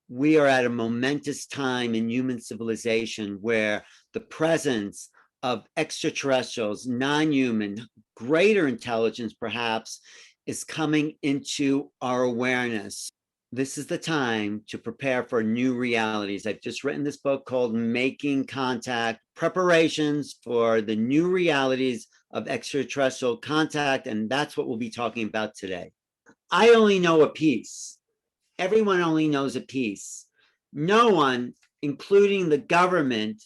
we are at a momentous time in human civilization where the presence of extraterrestrials, non-human, greater intelligence perhaps, is coming into our awareness. This is the time to prepare for new realities. I've just written this book called Making Contact, Preparations for the New Realities of Extraterrestrial Contact, and that's what we'll be talking about today. I only know a piece. Everyone only knows a piece. No one, including the government,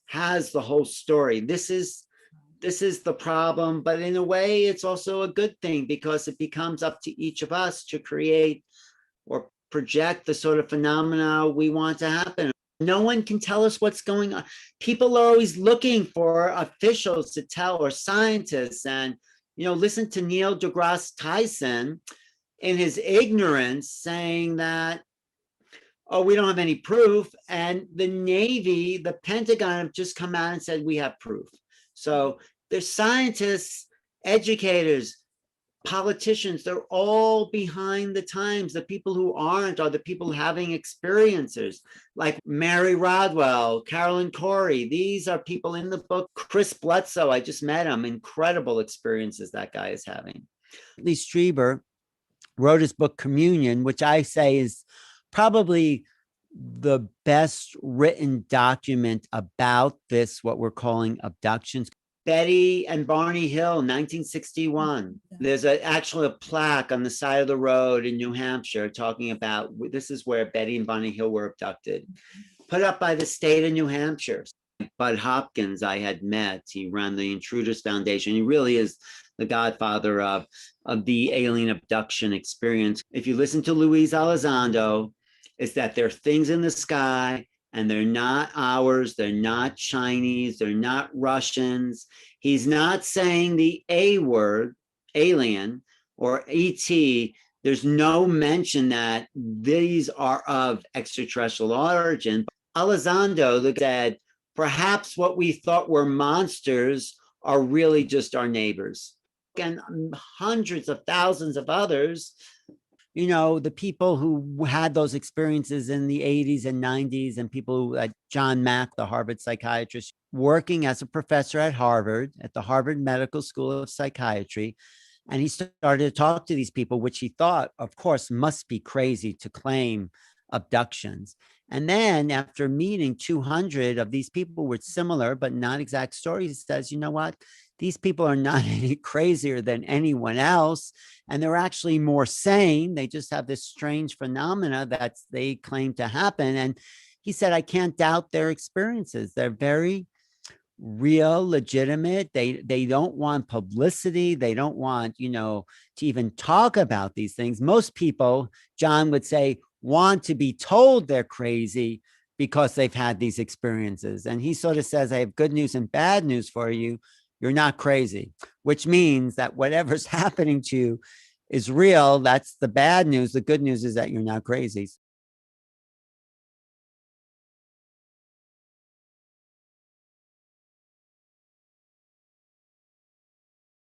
has the whole story. This is the problem, but in a way, it's also a good thing because it becomes up to each of us to create or project the sort of phenomena we want to happen. No one can tell us what's going on. People are always looking for officials to tell, or scientists. And, listen to Neil deGrasse Tyson in his ignorance saying that, oh, we don't have any proof. And the Navy, the Pentagon have just come out and said, we have proof. So there's scientists, educators, politicians, they're all behind the times. The people who aren't are the people having experiences like Marie Rodwell, Carolyn Cory. These are people in the book. Chris Bledsoe, I just met him. Incredible experiences that guy is having. Whitley Strieber wrote his book Communion, which I say is probably the best written document about this, what we're calling abductions. Betty and Barney Hill, 1961. There's actually a plaque on the side of the road in New Hampshire talking about this is where Betty and Barney Hill were abducted, put up by the state of New Hampshire. Bud Hopkins, I had met. He ran the Intruders Foundation. He really is the godfather of the alien abduction experience. If you listen to Luis Elizondo, it's that there are things in the sky and they're not ours, they're not Chinese, they're not Russians. He's not saying the A word, alien or ET. There's no mention that these are of extraterrestrial origin. Elizondo said, perhaps what we thought were monsters are really just our neighbors. And hundreds of thousands of others, the people who had those experiences in the 80s and 90s, and people like John Mack, the Harvard psychiatrist, working as a professor at Harvard, at the Harvard Medical School of Psychiatry. And he started to talk to these people, which he thought, of course, must be crazy to claim abductions. And then after meeting 200 of these people with similar but not exact stories, he says, you know what? These people are not any crazier than anyone else. And they're actually more sane. They just have this strange phenomena that they claim to happen. And he said, I can't doubt their experiences. They're very real, legitimate. They don't want publicity. They don't want, to even talk about these things. Most people, John would say, want to be told they're crazy because they've had these experiences. And he sort of says, I have good news and bad news for you. You're not crazy, which means that whatever's happening to you is real. That's the bad news. The good news is that you're not crazy.